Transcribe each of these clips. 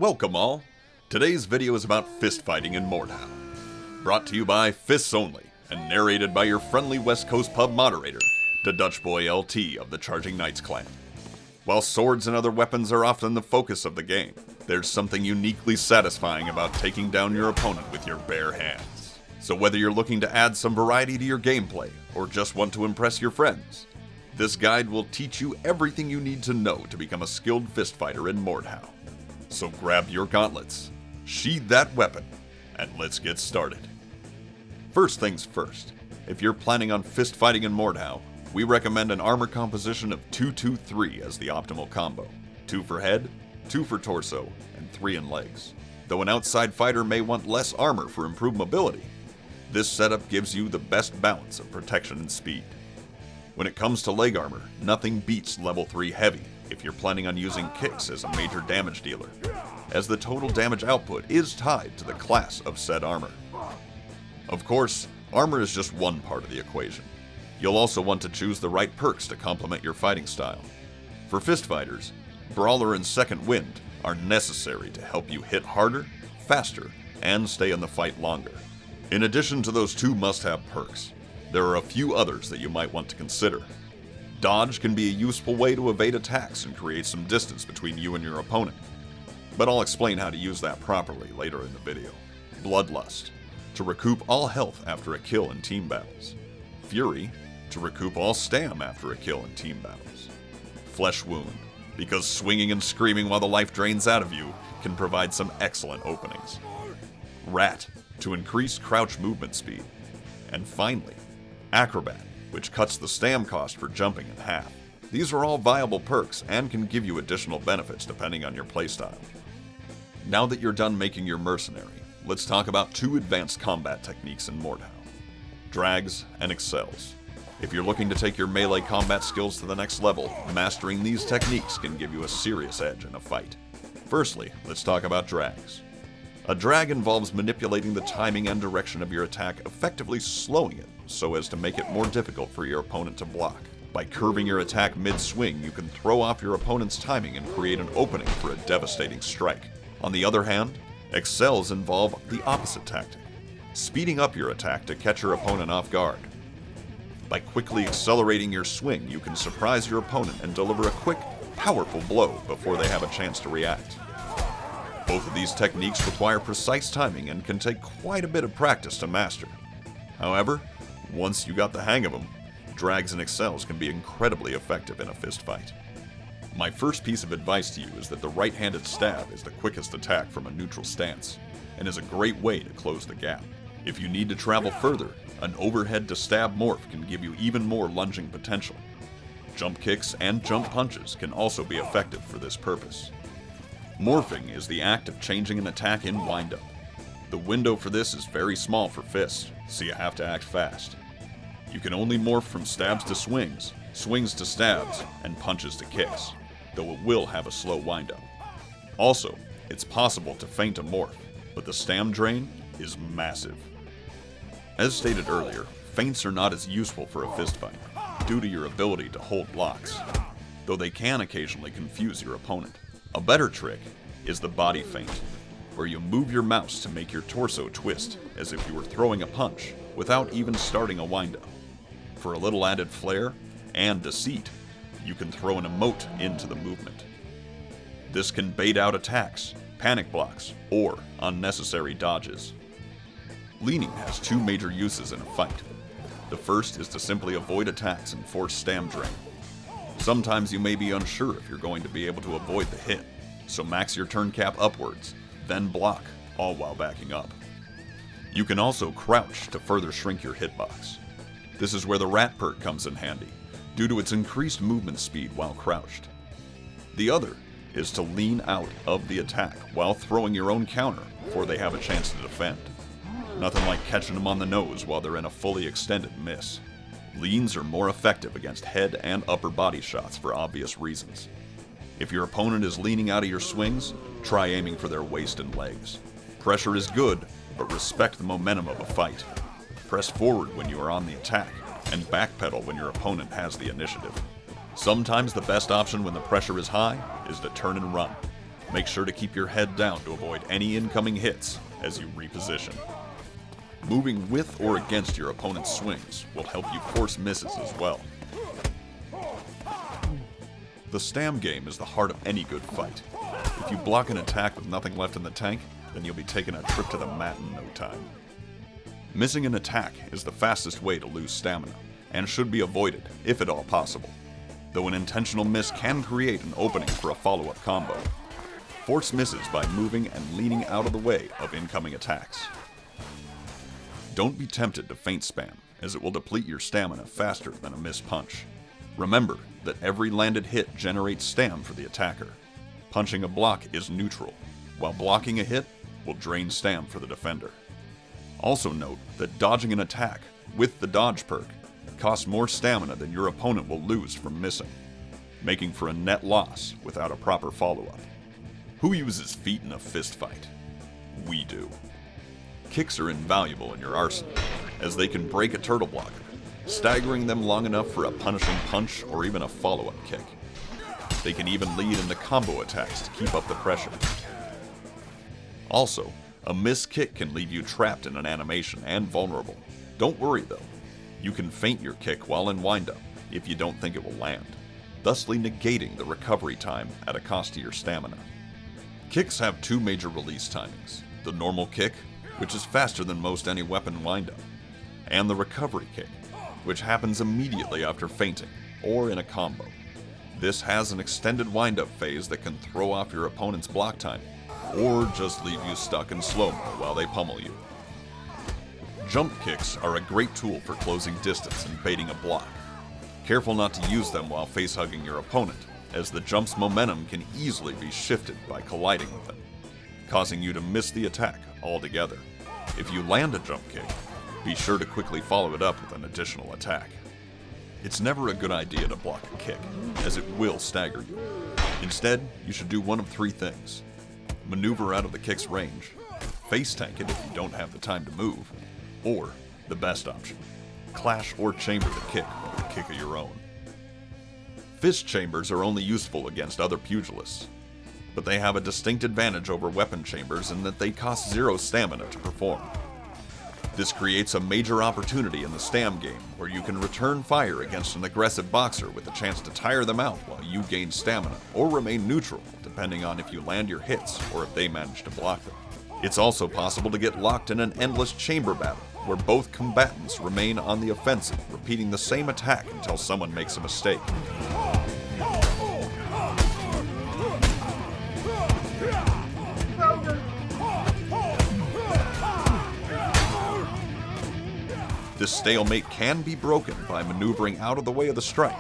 Welcome all! Today's video is about fist fighting in Mordhau. Brought to you by Fists Only, and narrated by your friendly West Coast pub moderator, DaDutchBoy LT of the Charging Knights clan. While swords and other weapons are often the focus of the game, there's something uniquely satisfying about taking down your opponent with your bare hands. So whether you're looking to add some variety to your gameplay, or just want to impress your friends, this guide will teach you everything you need to know to become a skilled fist fighter in Mordhau. So grab your gauntlets, sheathe that weapon, and let's get started. First things first, if you're planning on fist fighting in Mordhau, we recommend an armor composition of 2-2-3 as the optimal combo. 2 for head, 2 for torso, and 3 in legs. Though an outside fighter may want less armor for improved mobility, this setup gives you the best balance of protection and speed. When it comes to leg armor, nothing beats level 3 heavy if you're planning on using kicks as a major damage dealer, as the total damage output is tied to the class of said armor. Of course, armor is just one part of the equation. You'll also want to choose the right perks to complement your fighting style. For fist fighters, Brawler and Second Wind are necessary to help you hit harder, faster, and stay in the fight longer. In addition to those two must-have perks, there are a few others that you might want to consider. Dodge can be a useful way to evade attacks and create some distance between you and your opponent, but I'll explain how to use that properly later in the video. Bloodlust, to recoup all health after a kill in team battles. Fury, to recoup all stam after a kill in team battles. Flesh Wound, because swinging and screaming while the life drains out of you can provide some excellent openings. Rat, to increase crouch movement speed. And finally, Acrobat, which cuts the stam cost for jumping in half. These are all viable perks and can give you additional benefits depending on your playstyle. Now that you're done making your mercenary, let's talk about two advanced combat techniques in Mordhau: drags and excels. If you're looking to take your melee combat skills to the next level, mastering these techniques can give you a serious edge in a fight. Firstly, let's talk about drags. A drag involves manipulating the timing and direction of your attack, effectively slowing it so as to make it more difficult for your opponent to block. By curving your attack mid-swing, you can throw off your opponent's timing and create an opening for a devastating strike. On the other hand, excels involve the opposite tactic, speeding up your attack to catch your opponent off guard. By quickly accelerating your swing, you can surprise your opponent and deliver a quick, powerful blow before they have a chance to react. Both of these techniques require precise timing and can take quite a bit of practice to master. However, once you got the hang of them, drags and excels can be incredibly effective in a fist fight. My first piece of advice to you is that the right-handed stab is the quickest attack from a neutral stance, and is a great way to close the gap. If you need to travel further, an overhead to stab morph can give you even more lunging potential. Jump kicks and jump punches can also be effective for this purpose. Morphing is the act of changing an attack in windup. The window for this is very small for fists, so you have to act fast. You can only morph from stabs to swings, swings to stabs, and punches to kicks, though it will have a slow windup. Also, it's possible to feint a morph, but the stam drain is massive. As stated earlier, feints are not as useful for a fist fight, due to your ability to hold blocks, though they can occasionally confuse your opponent. A better trick is the body feint, where you move your mouse to make your torso twist as if you were throwing a punch without even starting a windup. For a little added flair and deceit, you can throw an emote into the movement. This can bait out attacks, panic blocks, or unnecessary dodges. Leaning has two major uses in a fight. The first is to simply avoid attacks and force stam drain. Sometimes you may be unsure if you're going to be able to avoid the hit, so max your turn cap upwards, then block, all while backing up. You can also crouch to further shrink your hitbox. This is where the rat perk comes in handy, due to its increased movement speed while crouched. The other is to lean out of the attack while throwing your own counter before they have a chance to defend. Nothing like catching them on the nose while they're in a fully extended miss. Leans are more effective against head and upper body shots for obvious reasons. If your opponent is leaning out of your swings, try aiming for their waist and legs. Pressure is good, but respect the momentum of a fight. Press forward when you are on the attack, and backpedal when your opponent has the initiative. Sometimes the best option when the pressure is high is to turn and run. Make sure to keep your head down to avoid any incoming hits as you reposition. Moving with or against your opponent's swings will help you force misses as well. The stam game is the heart of any good fight. If you block an attack with nothing left in the tank, then you'll be taking a trip to the mat in no time. Missing an attack is the fastest way to lose stamina, and should be avoided, if at all possible, though an intentional miss can create an opening for a follow-up combo. Force misses by moving and leaning out of the way of incoming attacks. Don't be tempted to feint spam, as it will deplete your stamina faster than a missed punch. Remember that every landed hit generates stam for the attacker. Punching a block is neutral, while blocking a hit will drain stam for the defender. Also note that dodging an attack with the dodge perk costs more stamina than your opponent will lose from missing, making for a net loss without a proper follow-up. Who uses feet in a fist fight? We do. Kicks are invaluable in your arsenal, as they can break a turtle blocker, staggering them long enough for a punishing punch or even a follow-up kick. They can even lead into combo attacks to keep up the pressure. Also, a missed kick can leave you trapped in an animation and vulnerable. Don't worry though, you can feint your kick while in windup if you don't think it will land, thusly negating the recovery time at a cost to your stamina. Kicks have two major release timings: the normal kick, which is faster than most any weapon windup, and the recovery kick, which happens immediately after feinting, or in a combo. This has an extended windup phase that can throw off your opponent's block timing, or just leave you stuck in slow-mo while they pummel you. Jump kicks are a great tool for closing distance and baiting a block. Careful not to use them while face-hugging your opponent, as the jump's momentum can easily be shifted by colliding with them, causing you to miss the attack altogether. If you land a jump kick, be sure to quickly follow it up with an additional attack. It's never a good idea to block a kick, as it will stagger you. Instead, you should do one of three things: maneuver out of the kick's range, face tank it if you don't have the time to move, or, the best option, clash or chamber the kick with a kick of your own. Fist chambers are only useful against other pugilists, but they have a distinct advantage over weapon chambers in that they cost 0 stamina to perform. This creates a major opportunity in the stam game, where you can return fire against an aggressive boxer with a chance to tire them out while you gain stamina, or remain neutral, depending on if you land your hits or if they manage to block them. It's also possible to get locked in an endless chamber battle, where both combatants remain on the offensive, repeating the same attack until someone makes a mistake. This stalemate can be broken by maneuvering out of the way of the strike,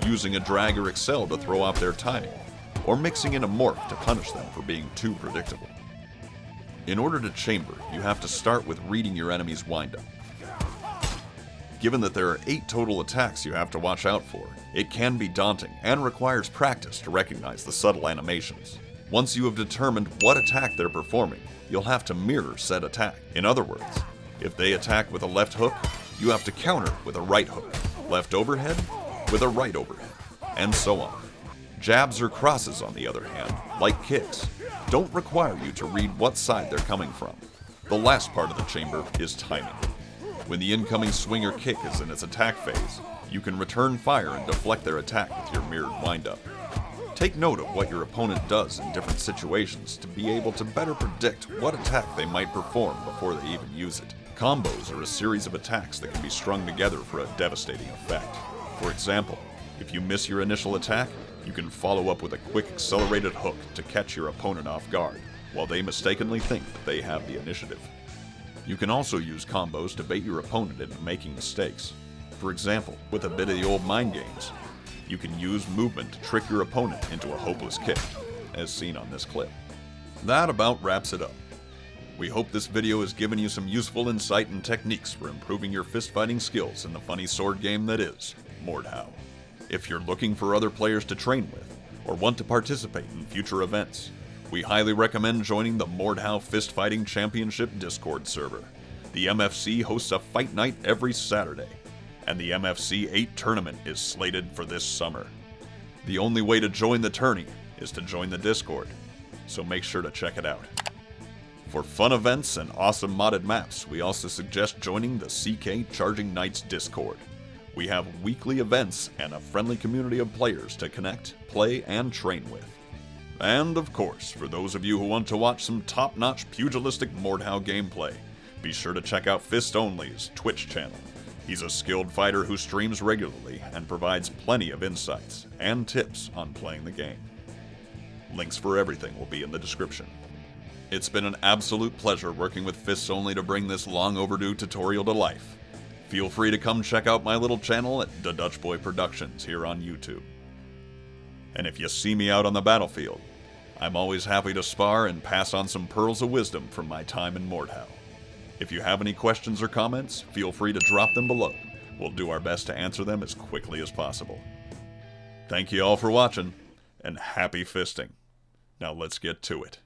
using a drag or excel to throw off their timing, or mixing in a morph to punish them for being too predictable. In order to chamber, you have to start with reading your enemy's windup. Given that there are 8 total attacks you have to watch out for, it can be daunting and requires practice to recognize the subtle animations. Once you have determined what attack they're performing, you'll have to mirror said attack. In other words, if they attack with a left hook, you have to counter with a right hook, left overhead with a right overhead, and so on. Jabs or crosses, on the other hand, like kicks, don't require you to read what side they're coming from. The last part of the chamber is timing. When the incoming swing or kick is in its attack phase, you can return fire and deflect their attack with your mirrored windup. Take note of what your opponent does in different situations to be able to better predict what attack they might perform before they even use it. Combos are a series of attacks that can be strung together for a devastating effect. For example, if you miss your initial attack, you can follow up with a quick accelerated hook to catch your opponent off guard, while they mistakenly think that they have the initiative. You can also use combos to bait your opponent into making mistakes. For example, with a bit of the old mind games, you can use movement to trick your opponent into a hopeless kick, as seen on this clip. That about wraps it up. We hope this video has given you some useful insight and techniques for improving your fist-fighting skills in the funny sword game that is Mordhau. If you're looking for other players to train with, or want to participate in future events, we highly recommend joining the Mordhau Fist Fighting Championship Discord server. The MFC hosts a fight night every Saturday, and the MFC 8 tournament is slated for this summer. The only way to join the tourney is to join the Discord. so make sure to check it out. For fun events and awesome modded maps, we also suggest joining the CK Charging Knights Discord. We have weekly events and a friendly community of players to connect, play, and train with. And of course, for those of you who want to watch some top-notch pugilistic Mordhau gameplay, be sure to check out Fist Only's Twitch channel. He's a skilled fighter who streams regularly and provides plenty of insights and tips on playing the game. Links for everything will be in the description. It's been an absolute pleasure working with Fists Only to bring this long overdue tutorial to life. Feel free to come check out my little channel at DaDutchBoy Productions here on YouTube. And if you see me out on the battlefield, I'm always happy to spar and pass on some pearls of wisdom from my time in Mordhau. If you have any questions or comments, feel free to drop them below. We'll do our best to answer them as quickly as possible. Thank you all for watching, and happy fisting. Now let's get to it.